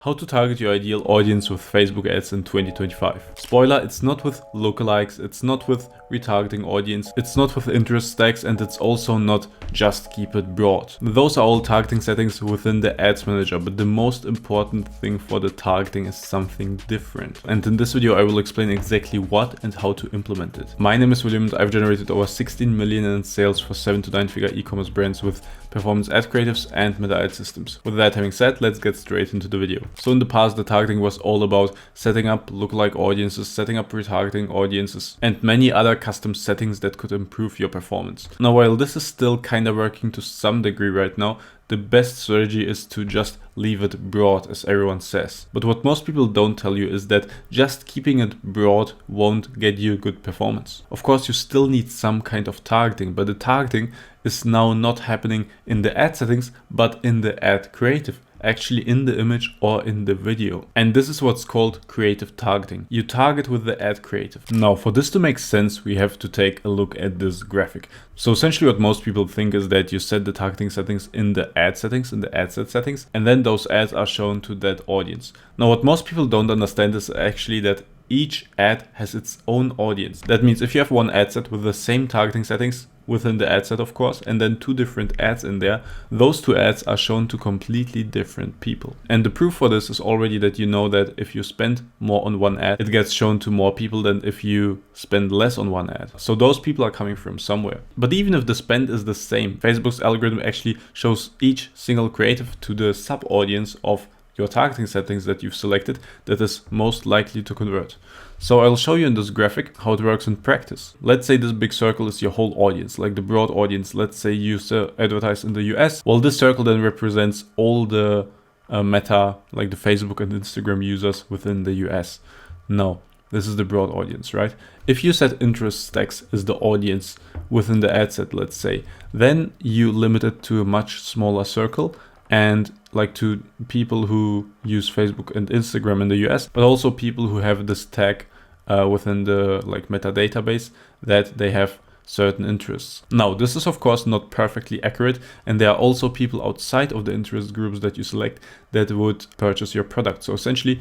How to target your ideal audience with Facebook ads in 2025. Spoiler, it's not with lookalikes, it's not with retargeting audience, it's not with interest stacks, and it's also not just keep it broad. Those are all targeting settings within the ads manager, but the most important thing for the targeting is something different. And in this video I will explain exactly what and how to implement it. My name is William and I've generated over 16 million in sales for 7 to 9 figure e-commerce brands with performance ad creatives and meta ad systems. With that having said, let's get straight into the video. So in the past, the targeting was all about setting up lookalike audiences, setting up retargeting audiences, and many other custom settings that could improve your performance. Now, while this is still kind of working to some degree right now, the best strategy is to just leave it broad, as everyone says. But what most people don't tell you is that just keeping it broad won't get you good performance. Of course, you still need some kind of targeting, but the targeting is now not happening in the ad settings, but in the ad creative. Actually in the image or in the video. And this is what's called creative targeting. You target with the ad creative. Now, for this to make sense, we have to take a look at this graphic. So essentially what most people think is that you set the targeting settings in the ad settings, in the ad set settings, and then those ads are shown to that audience. Now, what most people don't understand is actually that each ad has its own audience. That means if you have one ad set with the same targeting settings within the ad set, of course, and then two different ads in there, those two ads are shown to completely different people. And the proof for this is already that you know that if you spend more on one ad, it gets shown to more people than if you spend less on one ad. So those people are coming from somewhere. But even if the spend is the same, Facebook's algorithm actually shows each single creative to the sub audience of your targeting settings that you've selected that is most likely to convert. So I'll show you in this graphic how it works in practice. Let's say this big circle is your whole audience, like the broad audience. Let's say you advertise in the US. Well, this circle then represents all the meta, like the Facebook and Instagram users within the US. No, this is the broad audience, right? If you set interest stacks as the audience within the ad set, let's say, then you limit it to a much smaller circle, and like to people who use Facebook and Instagram in the US, but also people who have this tag within the like meta database that they have certain interests. Now, this is of course not perfectly accurate, and there are also people outside of the interest groups that you select that would purchase your product. So essentially,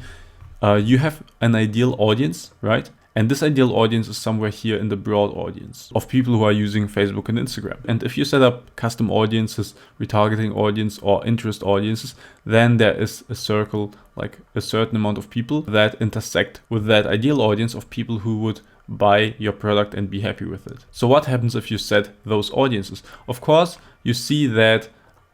you have an ideal audience, right? And this ideal audience is somewhere here in the broad audience of people who are using Facebook and Instagram. And if you set up custom audiences, retargeting audience or interest audiences, then there is a circle, like a certain amount of people that intersect with that ideal audience of people who would buy your product and be happy with it. So what happens if you set those audiences? Of course, you see that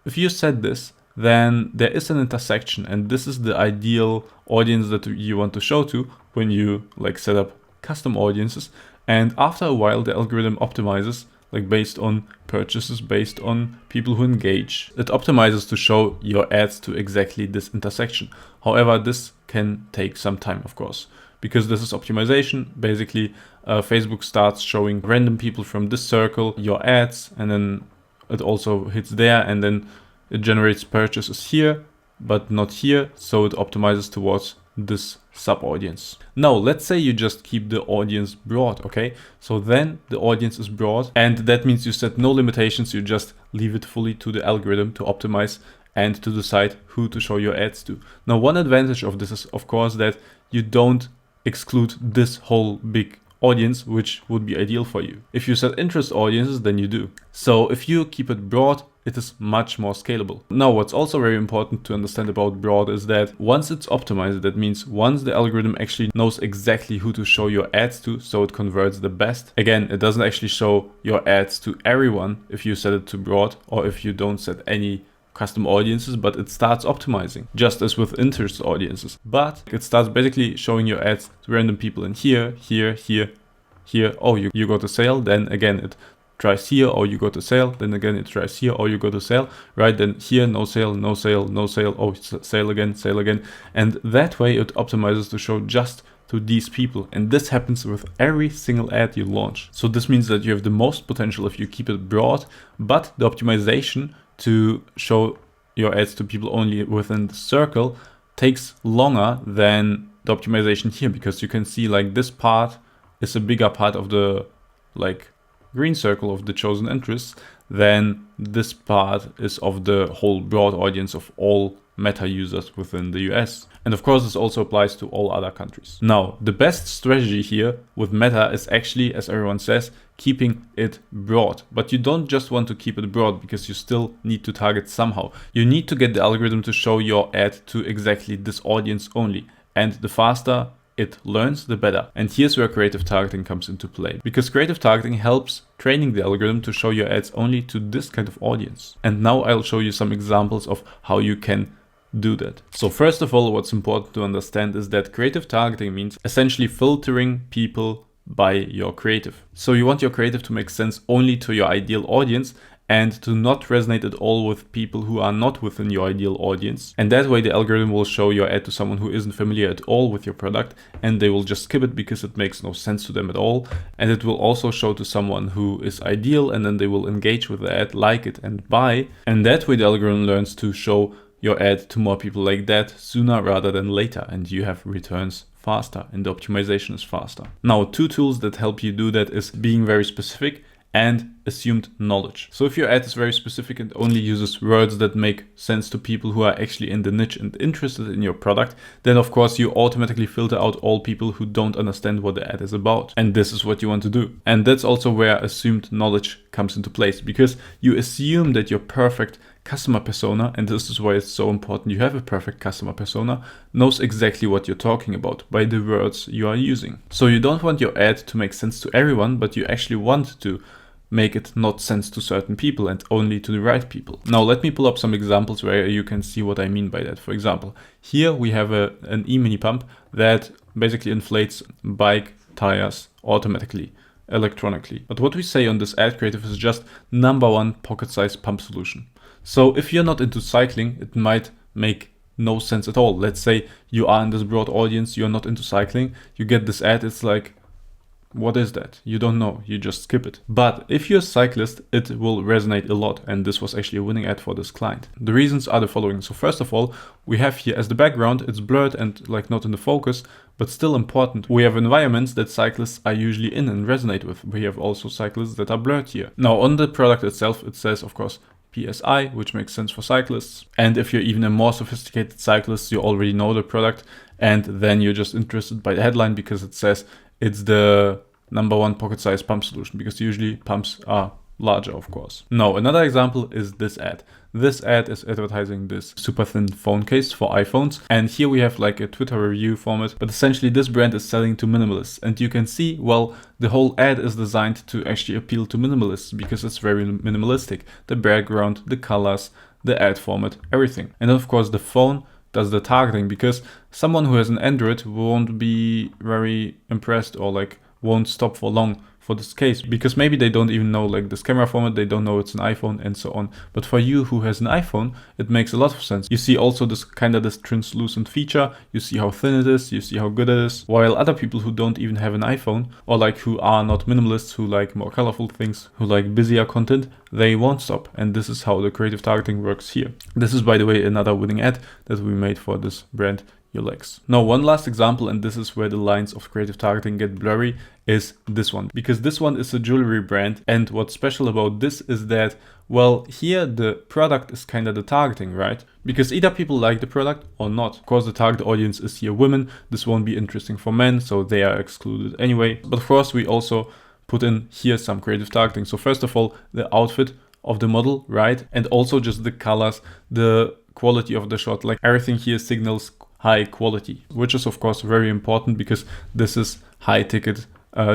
if you set this, then there is an intersection, and this is the ideal audience that you want to show to when you like set up custom audiences. And after a while the algorithm optimizes, like based on purchases, based on people who engage. It optimizes to show your ads to exactly this intersection. However, this can take some time, of course, because this is optimization. Basically, Facebook starts showing random people from this circle your ads, and then it also hits there, and then it generates purchases here but not here, so it optimizes towards this sub audience. Now let's say you just keep the audience broad, okay? So then the audience is broad, and that means you set no limitations. You just leave it fully to the algorithm to optimize and to decide who to show your ads to. Now, one advantage of this is of course that you don't exclude this whole big audience, which would be ideal for you. If you set interest audiences, then you do. So if you keep it broad, it is much more scalable. Now, what's also very important to understand about broad is that once it's optimized, that means once the algorithm actually knows exactly who to show your ads to, so it converts the best. Again, it doesn't actually show your ads to everyone if you set it to broad or if you don't set any custom audiences, but it starts optimizing, just as with interest audiences. But it starts basically showing your ads to random people in here, here, here, here. Oh, you got a sale, then again it tries here, or you got a sale, then again it tries here, or you got a sale, right? Then here, no sale, no sale, no sale, oh, sale again, sale again. And that way it optimizes to show just to these people. And this happens with every single ad you launch. So this means that you have the most potential if you keep it broad, but the optimization to show your ads to people only within the circle takes longer than the optimization here, because you can see like this part is a bigger part of the like green circle of the chosen interests, then this part is of the whole broad audience of all Meta users within the US. And of course, this also applies to all other countries. Now, the best strategy here with Meta is actually, as everyone says, keeping it broad. But you don't just want to keep it broad because you still need to target somehow. You need to get the algorithm to show your ad to exactly this audience only. And the faster it learns, the better. And here's where creative targeting comes into play. Because creative targeting helps training the algorithm to show your ads only to this kind of audience. And now I'll show you some examples of how you can do that. So first of all, what's important to understand is that creative targeting means essentially filtering people by your creative. So you want your creative to make sense only to your ideal audience and to not resonate at all with people who are not within your ideal audience. And that way the algorithm will show your ad to someone who isn't familiar at all with your product, and they will just skip it because it makes no sense to them at all. And it will also show to someone who is ideal, and then they will engage with the ad, like it, and buy. And that way the algorithm learns to show your ad to more people like that sooner rather than later, and you have returns faster and the optimization is faster. Now, two tools that help you do that is being very specific and assumed knowledge. So if your ad is very specific and only uses words that make sense to people who are actually in the niche and interested in your product, then of course you automatically filter out all people who don't understand what the ad is about. And this is what you want to do. And that's also where assumed knowledge comes into place, because you assume that your perfect customer persona, and this is why it's so important you have a perfect customer persona, knows exactly what you're talking about by the words you are using. So you don't want your ad to make sense to everyone, but you actually want to make it not sense to certain people and only to the right people. Now let me pull up some examples where you can see what I mean by that. For example, here we have an e-mini pump that basically inflates bike tires automatically, electronically. But what we say on this ad creative is just #1 pocket-sized pump solution. So if you're not into cycling, it might make no sense at all. Let's say you are in this broad audience, you're not into cycling, you get this ad, it's like, what is that? You don't know, you just skip it. But if you're a cyclist, it will resonate a lot, and this was actually a winning ad for this client. The reasons are the following. So first of all, we have here as the background, it's blurred and like not in the focus, but still important. We have environments that cyclists are usually in and resonate with. We have also cyclists that are blurred here. Now on the product itself, it says, of course, PSI, which makes sense for cyclists. And if you're even a more sophisticated cyclist, you already know the product, and then you're just interested by the headline because it says it's the #1 pocket-sized pump solution, because usually pumps are larger, of course. Now, another example is this ad. This ad is advertising this super thin phone case for iPhones. And here we have like a Twitter review format, but essentially this brand is selling to minimalists. And you can see, well, the whole ad is designed to actually appeal to minimalists because it's very minimalistic. The background, the colors, the ad format, everything. And of course the phone does the targeting, because someone who has an Android won't be very impressed or like won't stop for long for this case, because maybe they don't even know like this camera format, they don't know it's an iPhone and so on. But for you who has an iPhone, it makes a lot of sense. You see also this this translucent feature, you see how thin it is, you see how good it is, while other people who don't even have an iPhone, or like who are not minimalists, who like more colorful things, who like busier content, they won't stop. And this is how the creative targeting works here. This is, by the way, another winning ad that we made for this brand, your legs. Now, one last example, and this is where the lines of creative targeting get blurry, is this one. Because this one is a jewelry brand, and what's special about this is that, well, here the product is kind of the targeting, right? Because either people like the product or not. Of course, the target audience is here women. This won't be interesting for men, so they are excluded anyway. But of course, we also put in here some creative targeting. So first of all, the outfit of the model, right? And also just the colors, the quality of the shot, like everything here signals high quality, which is of course very important because this is high ticket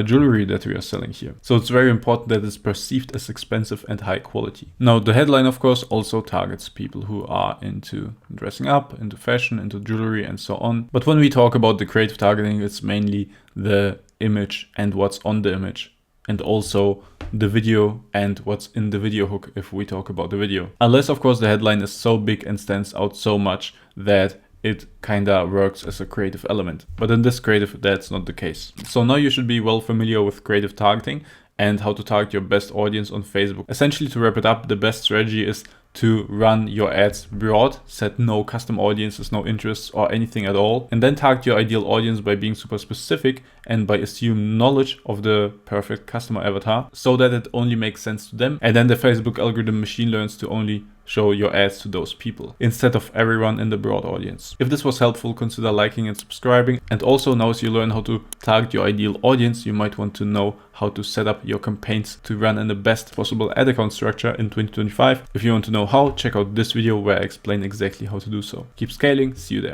jewelry that we are selling here. So it's very important that it's perceived as expensive and high quality. Now the headline of course also targets people who are into dressing up, into fashion, into jewelry and so on. But when we talk about the creative targeting, it's mainly the image and what's on the image, and also the video and what's in the video hook if we talk about the video. Unless of course the headline is so big and stands out so much that it kinda works as a creative element. But in this creative, that's not the case. So now you should be well familiar with creative targeting and how to target your best audience on Facebook. Essentially, to wrap it up, the best strategy is to run your ads broad, set no custom audiences, no interests or anything at all, and then target your ideal audience by being super specific and by assume knowledge of the perfect customer avatar so that it only makes sense to them. And then the Facebook algorithm machine learns to only show your ads to those people instead of everyone in the broad audience. If this was helpful, consider liking and subscribing. And also, now as you learn how to target your ideal audience, you might want to know how to set up your campaigns to run in the best possible ad account structure in 2025. If you want to know how, check out this video where I explain exactly how to do so. Keep scaling, see you there.